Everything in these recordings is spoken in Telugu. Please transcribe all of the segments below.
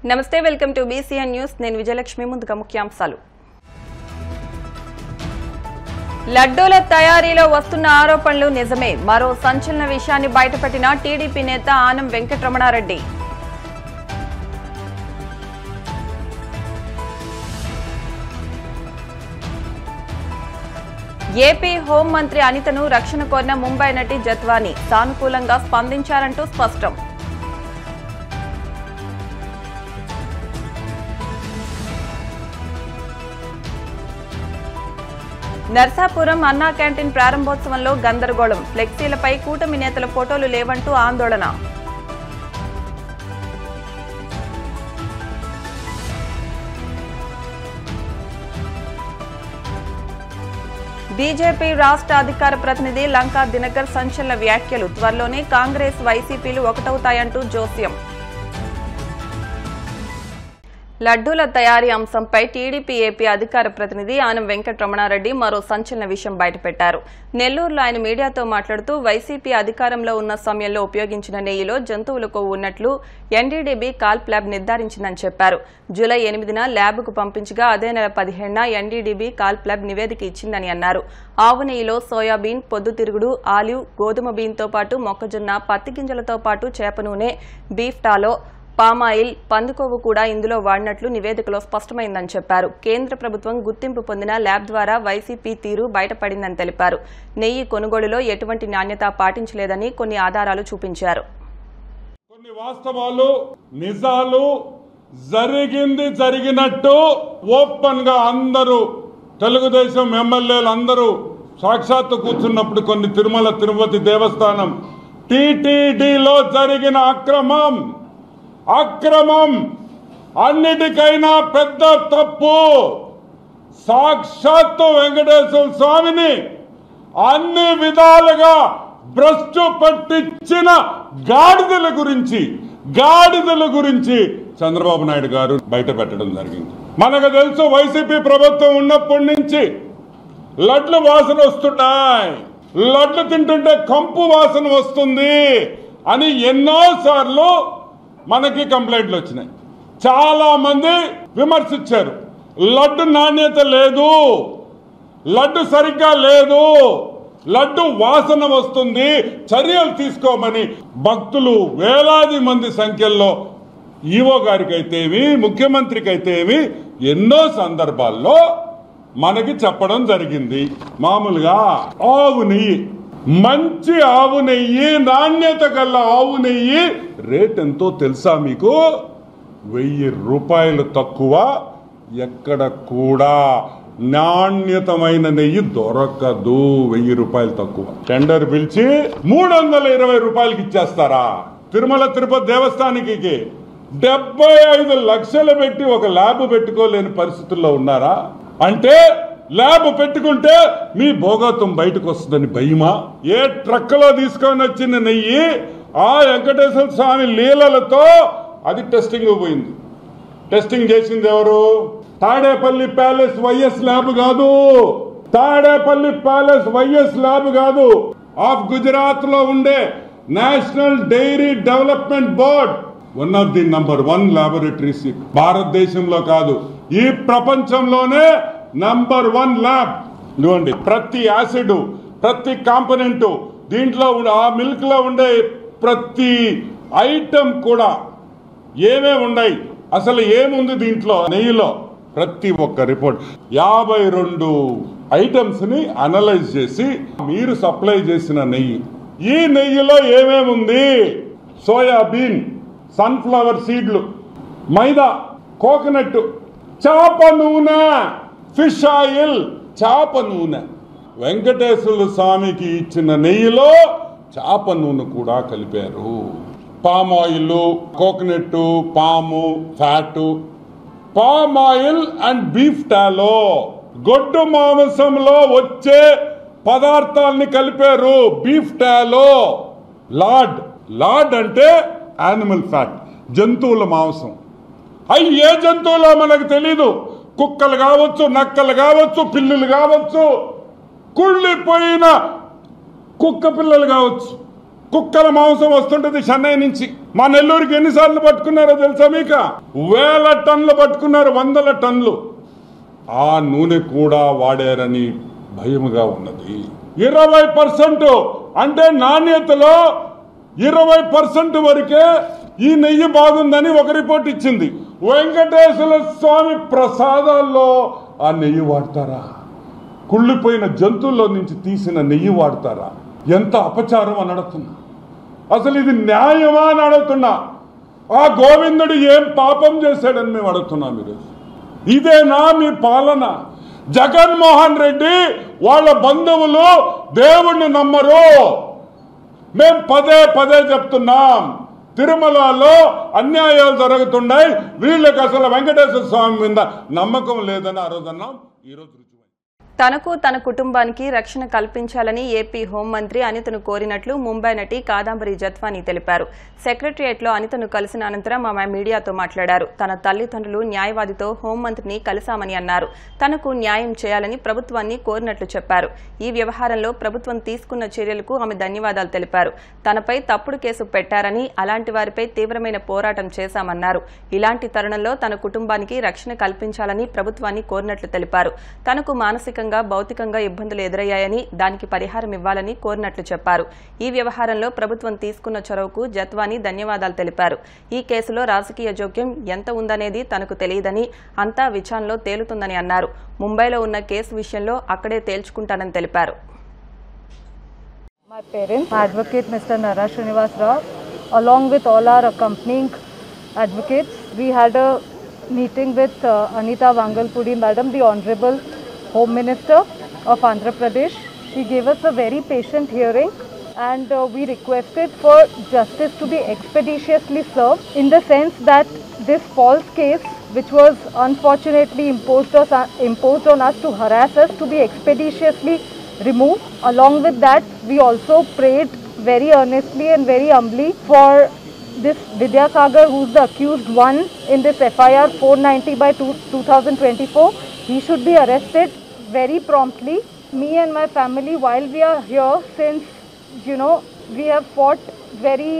నమస్తే, వెల్కమ్ టు BCN న్యూస్. నేను విజయలక్ష్మి. ముందుగా ముఖ్యాంశాలు. లడ్డూల తయారీలో వస్తున్న ఆరోపణలు నిజమే. మరో సంచలన విషయాన్ని బయటపెట్టిన టీడీపీ నేత ఆనం వెంకటరమణారెడ్డి. ఏపీ హోంమంత్రి అనితను రక్షణ కోరిన ముంబై నటి జత్వానీ సానుకూలంగా స్పందించారంటూ స్పష్టం. నర్సాపురం అన్నా క్యాంటీన్ ప్రారంభోత్సవంలో గందరగోళం. ఫ్లెక్సీలపై కూటమి నేతల ఫోటోలు లేవంటూ ఆందోళన. బీజేపీ రాష్ట్ర అధికార ప్రతినిధి లంకా దినకర్ సంచలన వ్యాఖ్యలు. త్వరలోనే కాంగ్రెస్ వైసీపీలు ఒకటవుతాయంటూ జోస్యం. లడ్డూల తయారీ అంశంపై టీడీపీ ఏపీ అధికార ప్రతినిధి ఆనం వెంకటరమణారెడ్డి మరో సంచలన విషయం బయటపెట్టారు. నెల్లూరులో ఆయన మీడియాతో మాట్లాడుతూ వైసీపీ అధికారంలో ఉన్న సమయంలో ఉపయోగించిన నెయ్యిలో జంతువుల కొవ్వు ఉన్నట్లు ఎన్డీడీబీ కాల్ప్ ల్యాబ్ నిర్ధారించిందని చెప్పారు. జూలై 8న ల్యాబ్కు పంపించగా అదే నెల 17న ఎన్డీడీబీ కాల్ప్ ల్యాబ్ నివేదిక ఇచ్చిందని అన్నారు. ఆవు నెయ్యిలో సోయాబీన్, పొద్దుతిరుగుడు, ఆలివ్, గోధుమ బీన్తో పాటు మొక్కజొన్న, పత్తి గింజలతో పాటు చేప నూనె, బీఫ్ టాలో, పామాయిల్, పందికొవ్వు కూడా ఇందులో వాడినట్లు నివేదికలో స్పష్టమైందని చెప్పారు. కేంద్ర ప్రభుత్వం గుర్తింపు పొందిన ల్యాబ్ ద్వారా వైసీపీ తీరు బయటపడిందని తెలిపారు. నెయ్యి కొనుగోలులో ఎటువంటి నాణ్యత పాటించలేదని కొన్ని ఆధారాలు చూపించారు. కొన్ని వాస్తవాలు, నిజాలు జరిగినట్టు ఓపెన్ గా అందరూ తెలుగుదేశం ఎమ్మెల్యేలు అందరూ సాక్షాత్తు కూర్చున్నప్పుడు కొన్ని తిరుమల తిరుపతి దేవస్థానం టీటీడీలో జరిగిన అక్రమం అన్నిటికైనా పెద్ద తప్పు. సాక్షాత్తు వెంకటేశ్వర స్వామిని అన్ని విధాలుగా భ్రష్టు పట్టించిన గాడిదల గురించి చంద్రబాబు నాయుడు గారు బయట పెట్టడం జరిగింది. మనకు తెలుసు, వైసీపీ ప్రభుత్వం ఉన్నప్పటి నుంచి లడ్లు వాసన వస్తున్నాయి, లడ్లు తింటుంటే కంపు వాసన వస్తుంది అని ఎన్నోసార్లు మనకి కంప్లైంట్లు వచ్చినాయి. చాలా మంది విమర్శించారు. లడ్డు నాణ్యత లేదు, లడ్డు సరిగ్గా లేదు, లడ్డు వాసన వస్తుంది, చర్యలు తీసుకోమని భక్తులు వేలాది మంది సంఖ్యలో ఈవో గారికి అయితేమి, ముఖ్యమంత్రికి అయితేమి ఎన్నో సందర్భాల్లో మనకి చెప్పడం జరిగింది. మామూలుగా ఆవు నెయ్యి, మంచి ఆవు నెయ్యి, నాణ్యత గల ఆవు నెయ్యి రేట్ ఎంతో తెలుసా మీకు? 1000 రూపాయలు తక్కువ ఎక్కడ కూడా నాణ్యతమైన నెయ్యి దొరకదు. 1000 రూపాయలు తక్కువ. టెండర్ పిలిచి 320 రూపాయలకి ఇచ్చేస్తారా? తిరుమల తిరుపతి దేవస్థానానికి 75 లక్షలు పెట్టి ఒక ల్యాబ్ పెట్టుకోలేని పరిస్థితుల్లో ఉన్నారా? అంటే ల్యాబ్ పెట్టుకుంటే మీ భోగత్వం బయటకు వస్తుందని భయమా? ఏ ట్రక్కులో తీసుకొని వచ్చిన నెయ్యి ఆ వెంకటేశ్వర స్వామి లీలలతో అది టెస్టింగ్ పోయింది. టెస్టింగ్ చేసింది ఎవరు? తాడేపల్లి ప్యాలెస్ వైఎస్ ల్యాబ్ కాదు, తాడేపల్లి ప్యాలెస్ వైఎస్ ల్యాబ్ కాదు, ఆఫ్ గుజరాత్ లో ఉండే national dairy development board, one of the number 1 laboratories భారతదేశంలో కాదు, ఈ ప్రపంచంలోనే నంబర్ 1 ల్యాబ్. ఇదిగోండి, ప్రతి యాసిడ్, ప్రతి కాంపోనెంట్, దీంట్లో ఆ మిల్క్ లో ఉండే ప్రతి ఐటమ్ కూడా ఏమేమి ఉన్నాయి, అసలు ఏముంది దీంట్లో నెయ్యిలో, ప్రతి ఒక్క రిపోర్ట్ 52 ఐటమ్స్ ని అనలైజ్ చేసి మీరు సప్లై చేసిన నెయ్యి, ఈ నెయ్యిలో ఏమేమి ఉంది? సోయాబీన్, సన్ఫ్లవర్ సీడ్లు, మైదా, కోకోనట్, చేప నూనె, ఫిష్ ఆయిల్, చేప నూనె. వెంకటేశ్వర స్వామికి ఇచ్చిన నెయ్యిలో చేప నూనె కూడా కలిపారు. పామ్ ఆయిల్, కోకోనట్, పాము, fat, palm oil and beef టాలో, గొడ్డు మాంసంలో వచ్చే పదార్థాలని కలిపారు. బీఫ్ టాలో, లాడ్ అంటే యానిమల్ ఫ్యాట్, జంతువుల మాంసం. అవి ఏ జంతువులో మనకు తెలీదు. కుక్కలు కావచ్చు, నక్కలు కావచ్చు, పిల్లులు కావచ్చు, కుళ్ళిపోయిన కుక్క పిల్లలు కావచ్చు, కుక్కల మాంసం వస్తుంటది చెన్నై నుంచి, మా నెల్లూరుకి ఎన్నిసార్లు పట్టుకున్నారో తెలుసా మీకు? 1000 టన్నులు పట్టుకున్నారు, 100 టన్నులు. ఆ నూనె కూడా వాడారని భయముగా ఉన్నది. 20% అంటే నాణ్యతలో 20% వరకే ఈ నెయ్యి బాగుందని ఒక రిపోర్ట్ ఇచ్చింది. వెంకటేశ్వర స్వామి ప్రసాదాల్లో ఆ నెయ్యి వాడతారా? కుళ్ళిపోయిన జంతువుల్లో నుంచి తీసిన నెయ్యి వాడతారా? ఎంత అపచారం అని అడుగుతున్నా. అసలు ఇది న్యాయమా అని అడుగుతున్నా. ఆ గోవిందుడు ఏం పాపం చేశాడని మేము అడుగుతున్నాం. మీరు ఇదేనా మీ పాలన? జగన్మోహన్ రెడ్డి వాళ్ళ బంధువులు దేవుణ్ణి నమ్మరు. మేము పదే చెప్తున్నాం, తిరుమలలో అన్యాయాలు జరుగుతున్నాయి, వీళ్ళకి అసలు వెంకటేశ్వర స్వామి మీద నమ్మకం లేదని ఆ రోజు అన్నాం. ఈరోజు తనకు తన కుటుంబానికి రక్షణ కల్పించాలని ఏపీ హోంమంత్రి అనితను కోరినట్లు ముంబై నటి కాదంబరి జత్వానీ తెలిపారు. సెక్రటరియట్లో అనితను కలిసిన అనంతరం ఆమె మీడియాతో మాట్లాడారు. తన తల్లిదండ్రులు న్యాయవాదితో హోంమంత్రిని కలిశామని అన్నారు. తనకు న్యాయం చేయాలని ప్రభుత్వాన్ని కోరినట్లు చెప్పారు. ఈ వ్యవహారంలో ప్రభుత్వం తీసుకున్న చర్యలకు ఆమె ధన్యవాదాలు తెలిపారు. తనపై తప్పుడు కేసు పెట్టారని, అలాంటి వారిపై తీవ్రమైన పోరాటం చేశామన్నారు. ఇలాంటి తరుణంలో తన కుటుంబానికి రక్షణ కల్పించాలని ప్రభుత్వాన్ని కోరినట్లు తెలిపారు. తనకు మానసికంగా భౌతికంగా ఇబ్బందులు ఎదురయ్యాయని, దానికి పరిహారం ఇవ్వాలని కోరినట్లు చెప్పారు. ఈ వ్యవహారంలో ప్రభుత్వం తీసుకున్న చొరవకు జత్వానీ ధన్యవాదాలు తెలిపారు. ఈ కేసులో రాజకీయ జోక్యం ఎంత ఉందనేది తనకు తెలియదని, అంతా విచారణలో తేలుతుందని అన్నారు. ముంబైలో ఉన్న కేసు విషయంలో అక్కడే తేల్చుకుంటానని తెలిపారు. My parents, Advocate Mr. Nara Srinivas Rao, along with all our accompanying advocates, we had a meeting with Anita Vangalpudi Madam, the Honorable Home Minister of Andhra Pradesh. She gave us a very patient hearing, and we requested for justice to be expeditiously served, in the sense that this false case, which was unfortunately imposed on us to harass us, to be expeditiously removed. Along with that, we also prayed very earnestly and very humbly for this Vidyasagar, who is the accused one in this FIR 490/2024. He should be arrested very promptly. Me and my family, while we are here, since we have fought very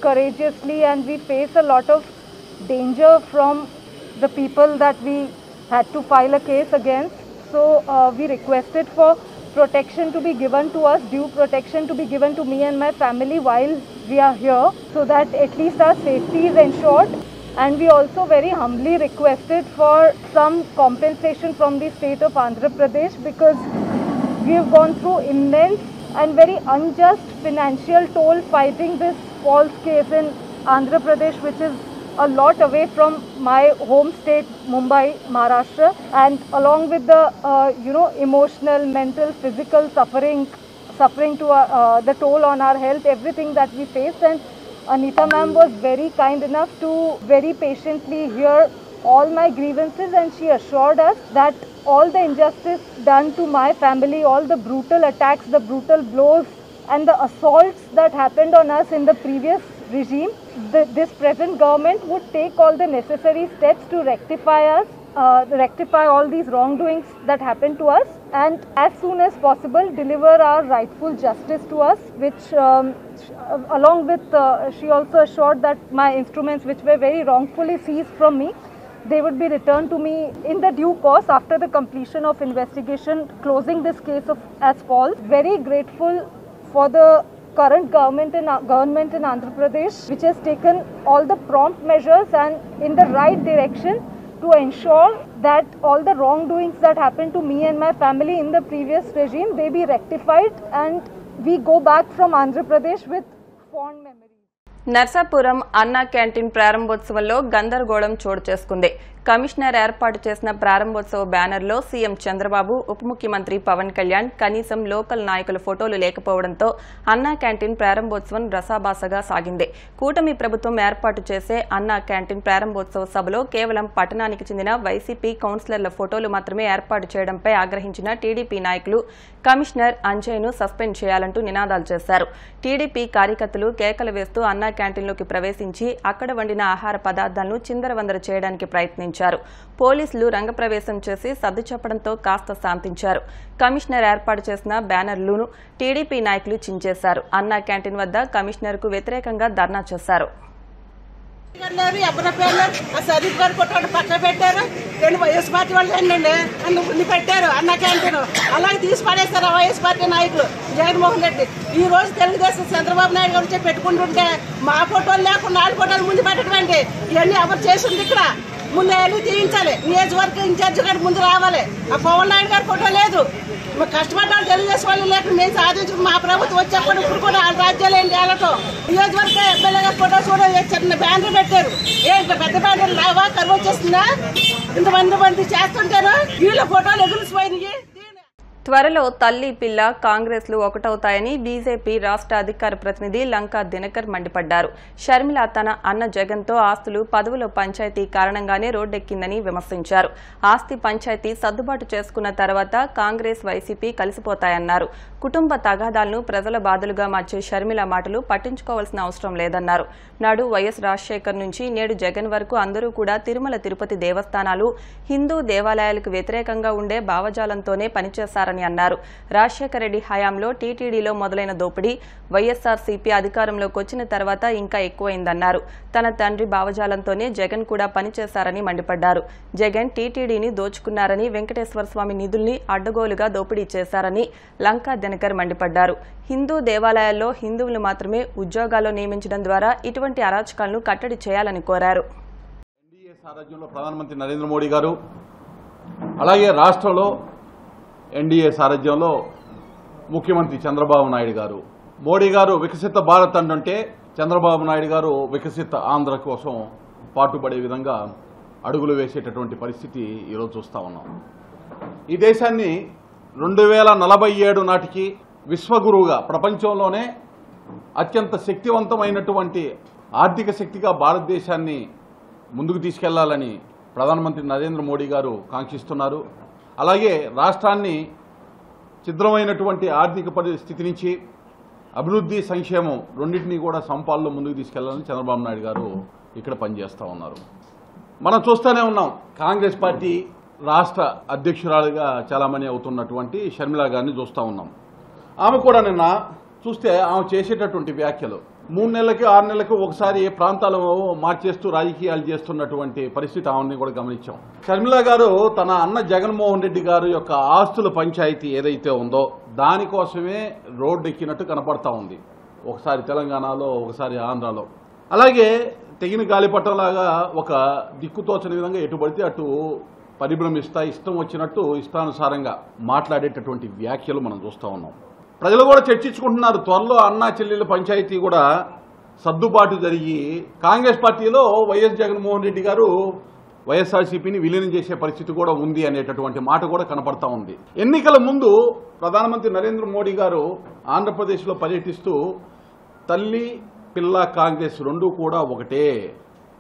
courageously and we face a lot of danger from the people that we had to file a case against. So we requested for protection to be given to us, due protection to be given to me and my family while we are here, so that at least our safety is ensured. And we also very humbly requested for some compensation from the state of Andhra Pradesh, because we have gone through immense and very unjust financial toll fighting this false case in Andhra Pradesh, which is a lot away from my home state, Mumbai, Maharashtra, and along with the emotional, mental, physical suffering to the toll on our health, everything that we faced. And Anita ma'am was very kind enough to very patiently hear all my grievances, and she assured us that all the injustice done to my family, all the brutal attacks, the brutal blows and the assaults that happened on us in the previous regime, this present government would take all the necessary steps to rectify all these wrongdoings that happened to us, and as soon as possible deliver our rightful justice to us, which along with she also assured that my instruments, which were very wrongfully seized from me, they would be returned to me in the due course after the completion of investigation, closing this case as false. Very grateful for the current government in Andhra Pradesh, which has taken all the prompt measures and in the right direction to ensure that all the wrongdoings that happened to me and my family in the previous regime, they be rectified and we go back from Andhra Pradesh with fond memories. Narsapuram అన్నా క్యాంటీన్ ప్రారంభోత్సవంలో గందరగోళం చోటు చేసుకుంది. కమిషనర్ ఏర్పాటు చేసిన ప్రారంభోత్సవ బ్యానర్లో సీఎం చంద్రబాబు, ఉప ముఖ్యమంత్రి పవన్ కళ్యాణ్, కనీసం లోకల్ నాయకుల ఫోటోలు లేకపోవడంతో అన్నా క్యాంటీన్ ప్రారంభోత్సవం రసాబాసగా సాగింది. కూటమి ప్రభుత్వం ఏర్పాటు చేసే అన్నా క్యాంటీన్ ప్రారంభోత్సవ సభలో కేవలం పట్టణానికి చెందిన వైసీపీ కౌన్సిలర్ల ఫోటోలు మాత్రమే ఏర్పాటు చేయడంపై ఆగ్రహించిన టీడీపీ నాయకులు కమిషనర్ అంజయ్ను సస్పెండ్ చేయాలంటూ నినాదాలు చేశారు. టీడీపీ కార్యకర్తలు కేకలు వేస్తూ అన్నా క్యాంటీన్లోకి ప్రవేశించి అక్కడ వండిన ఆహార పదార్థాలను చిందరవందర చేయడానికి ప్రయత్నించారు. పోలీసులు రంగప్రవేశం చేసి సర్ది చెప్పడంతో కాస్త శాంతించారు. కమిషనర్ ఏర్పాటు చేసిన బ్యానర్లను టీడీపీ నాయకులు చించేశారు. అన్నా క్యాంటీన్ వద్ద కమిషనర్కు వ్యతిరేకంగా ధర్నా చేశారు. సదీప్ గారు కొట్టాడు పక్క పెట్టారు. రెండు వైఎస్ పార్టీ వాళ్ళు ఏంటండి అన్న ముందు పెట్టారు అన్న క్యాంటీన్ అలాగే తీసి పడేస్తారు వైఎస్ పార్టీ నాయకులు జగన్మోహన్ రెడ్డి. ఈ రోజు తెలుగుదేశం చంద్రబాబు నాయుడు గారు పెట్టుకుంటుంటే మా ఫోటోలు లేకుండా 4 ఫోటోలు ముందు పెట్టడం అండి. ఇవన్నీ ఎవరు చేసింది ఇక్కడ ముందు వెళ్ళి తీయించాలి. నియోజకవర్గ ఇన్ఛార్జ్ గారు ముందు రావాలి. ఆ పవన్ నాయుడు గారి ఫోటో లేదు. కష్టపడ్డాలు తెలుగుదేశం వాళ్ళు లేకుండా మేము సాధించుకుని మా ప్రభుత్వం వచ్చేప్పుడు ఇప్పుడు కూడా వాళ్ళ రాజ్యాలు ఏంటి వాళ్ళతో నియోజకవర్గ ఎమ్మెల్యే గారి ఫోటోస్ కూడా చిన్న బ్యానర్ పెట్టారు. ఏంటి పెద్ద బ్యానర్ లావా కరువు వచ్చేస్తుందా? ఇంతమంది చేస్తుంటారు వీళ్ళ ఫోటోలు ఎగురిసిపోయినాయి. త్వరలో తల్లి పిల్ల కాంగ్రెస్లు ఒకటవుతాయని బీజేపీ రాష్ట్ర అధికార ప్రతినిధి లంకా దినకర్ మండిపడ్డారు. షర్మిల తన అన్న జగన్తో ఆస్తులు పదవుల పంచాయతీ కారణంగానే రోడ్డెక్కిందని విమర్శించారు. ఆస్తి పంచాయతీ సర్దుబాటు చేసుకున్న తర్వాత కాంగ్రెస్ వైసీపీ కలిసిపోతాయన్నారు. కుటుంబ తగాదాలను ప్రజల బాధలుగా మార్చే షర్మిల మాటలు పట్టించుకోవాల్సిన అవసరం లేదన్నారు. నాడు వైఎస్ రాజశేఖర్ నుంచి నేడు జగన్ వరకు అందరూ కూడా తిరుమల తిరుపతి దేవస్థానాలు హిందూ దేవాలయాలకు వ్యతిరేకంగా ఉండే భావజాలంతోనే పనిచేశారని అన్నారు. రాజశేఖర రెడ్డి హయాంలో టీటీడీలో మొదలైన దోపిడీ వైఎస్ఆర్సీపీ అధికారంలోకి వచ్చిన తర్వాత ఇంకా ఎక్కువైందన్నారు. తన తండ్రి భావజాలంతోనే జగన్ కూడా పనిచేశారని మండిపడ్డారు. జగన్ టీటీడీని దోచుకున్నారని, వెంకటేశ్వర స్వామి నిధుల్ని అడ్డగోలుగా దోపిడీ చేశారని లంకా దినకర్ మండిపడ్డారు. హిందూ దేవాలయాల్లో హిందువులు మాత్రమే ఉద్యోగాల్లో నియమించడం ద్వారా ఇటువంటి అరాచకాలను కట్టడి చేయాలని కోరారు. ఎన్డీఏ సారథ్యంలో ప్రధానమంత్రి నరేంద్ర మోడీ గారు, అలాగే రాష్ట్రంలో ఎన్డీఏ సారథ్యంలో ముఖ్యమంత్రి చంద్రబాబు నాయుడు గారు. మోడీ గారు వికసిత భారత్ అంటే చంద్రబాబు నాయుడు గారు వికసిత ఆంధ్ర కోసం పాటుపడే విధంగా అడుగులు వేసేటటువంటి పరిస్థితి ఈరోజు చూస్తూ ఉన్నాం. ఈ దేశాన్ని 2047 నాటికి విశ్వగురువుగా, ప్రపంచంలోనే అత్యంత శక్తివంతమైనటువంటి ఆర్థిక శక్తిగా భారతదేశాన్ని ముందుకు తీసుకెళ్లాలని ప్రధానమంత్రి నరేంద్ర మోడీ గారు కాంక్షిస్తున్నారు. అలాగే రాష్ట్రాన్ని ఛిద్రమైనటువంటి ఆర్థిక పరిస్థితి నుంచి అభివృద్ధి, సంక్షేమం రెండింటినీ కూడా సంపాల్లో ముందుకు తీసుకెళ్లాలని చంద్రబాబు నాయుడు గారు ఇక్కడ పనిచేస్తూ ఉన్నారు. మనం చూస్తూనే ఉన్నాం. కాంగ్రెస్ పార్టీ రాష్ట్ర అధ్యక్షురాలుగా చాలామంది అవుతున్నటువంటి షర్మిల గారిని చూస్తూ ఉన్నాం. ఆమె కూడా నిన్న చూస్తే ఆమె చేసేటటువంటి వ్యాఖ్యలు 3 నెలలకి 6 నెలలకు ఒకసారి ప్రాంతాలు మార్చేస్తూ రాజకీయాలు చేస్తున్నటువంటి పరిస్థితి ఆమెని కూడా గమనించాం. షర్మిల గారు తన అన్న జగన్మోహన్ రెడ్డి గారు యొక్క ఆస్తుల పంచాయతీ ఏదైతే ఉందో దానికోసమే రోడ్డు ఎక్కినట్టు కనపడతా ఉంది. ఒకసారి తెలంగాణలో, ఒకసారి ఆంధ్రాలో. అలాగే తెగిన గాలిపటంలాగా ఒక దిక్కుతోచని విధంగా ఎటు పడితే అటు పరిభ్రమిస్తా, ఇష్టం వచ్చినట్టు ఇష్టానుసారంగా మాట్లాడేటటువంటి వ్యాఖ్యలు మనం చూస్తూ ఉన్నాం. ప్రజలు కూడా చర్చించుకుంటున్నారు. త్వరలో అన్నా చెల్లెళ్ళ పంచాయతీ కూడా సర్దుబాటు జరిగి కాంగ్రెస్ పార్టీలో వైఎస్ జగన్మోహన్ రెడ్డి గారు వైఎస్ఆర్సీపీని విలీనం చేసే పరిస్థితి కూడా ఉంది అనేటటువంటి మాట కూడా కనపడతా ఉంది. ఎన్నికల ముందు ప్రధానమంత్రి నరేంద్ర మోడీ గారు ఆంధ్రప్రదేశ్లో పర్యటిస్తూ తల్లి పిల్ల కాంగ్రెస్ రెండూ కూడా ఒకటే,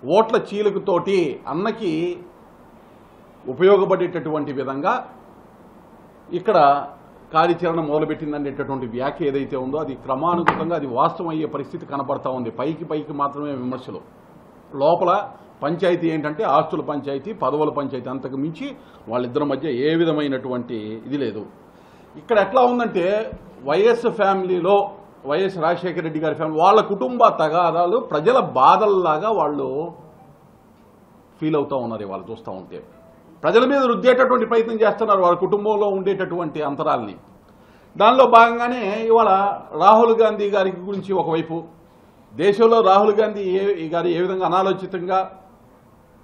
ఓట్ల చీలికతోటి అన్నకి ఉపయోగపడేటటువంటి విధంగా ఇక్కడ కార్యాచరణ మొదలుపెట్టిందనేటటువంటి వ్యాఖ్య ఏదైతే ఉందో అది క్రమానుగతంగా అది వాస్తవం అయ్యే పరిస్థితి కనపడతా ఉంది. పైకి మాత్రమే విమర్శలు, లోపల పంచాయతీ ఏంటంటే ఆస్తుల పంచాయతీ, పదవుల పంచాయతీ. అంతకు మించి వాళ్ళిద్దరి మధ్య ఏ విధమైనటువంటి ఇది లేదు. ఇక్కడ ఎట్లా ఉందంటే వైఎస్ ఫ్యామిలీలో, వైఎస్ రాజశేఖర రెడ్డి గారి ఫ్యామిలీ, వాళ్ళ కుటుంబ తగాదాలు ప్రజల బాధల్లాగా వాళ్ళు ఫీల్ అవుతూ ఉన్నారు. ఇవాళ చూస్తూ ఉంటే ప్రజల మీద రుద్దేటటువంటి ప్రయత్నం చేస్తున్నారు వాళ్ళ కుటుంబంలో ఉండేటటువంటి అంతరాల్ని. దానిలో భాగంగానే ఇవాళ రాహుల్ గాంధీ గారి గురించి ఒకవైపు, దేశంలో రాహుల్ గాంధీ గారు ఏ విధంగా అనాలోచితంగా,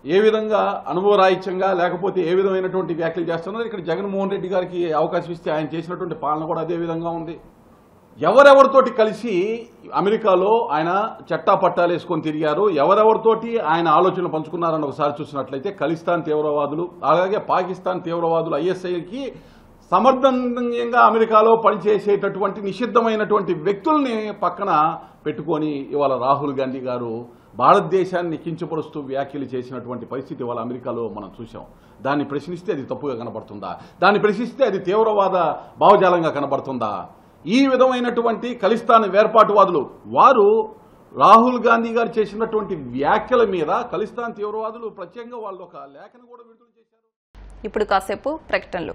ఏ విధంగా అనుభవరాహిత్యంగా, లేకపోతే ఏ విధమైనటువంటి వ్యాఖ్యలు చేస్తున్నారు. ఇక్కడ జగన్మోహన్ రెడ్డి గారికి అవకాశం ఇస్తే ఆయన చేసినటువంటి పాలన కూడా అదే విధంగా ఉంది. ఎవరెవరితోటి కలిసి అమెరికాలో ఆయన చట్టా పట్టాలు వేసుకొని తిరిగారు, ఎవరెవరితోటి ఆయన ఆలోచనలు పంచుకున్నారని ఒకసారి చూసినట్లయితే ఖలిస్తాన్ తీవ్రవాదులు, అలాగే పాకిస్తాన్ తీవ్రవాదులు, ఐఎస్ఐకి సమర్థంగా అమెరికాలో పనిచేసేటటువంటి నిషిద్ధమైనటువంటి వ్యక్తుల్ని పక్కన పెట్టుకొని ఇవాళ రాహుల్ గాంధీ గారు భారతదేశాన్ని కించపరుస్తూ వ్యాఖ్యలు చేసినటువంటి పరిస్థితి ఇవాళ అమెరికాలో మనం చూసాం. దాన్ని ప్రశ్నిస్తే అది తప్పుగా కనబడుతుందా? దాన్ని ప్రశ్నిస్తే అది తీవ్రవాద భావజాలంగా కనబడుతుందా? ఈ విధమైనటువంటి ఖలిస్తాన్ వేర్పాటువాదులు వారు రాహుల్ గాంధీ గారు చేసినటువంటి వ్యాఖ్యల మీద ఖలిస్తాన్ తీవ్రవాదులు ప్రత్యేకంగా వాళ్ళు ఒక లేఖను కూడా విడుదల చేశారు. ఇప్పుడు కాసేపు ప్రకటనలు.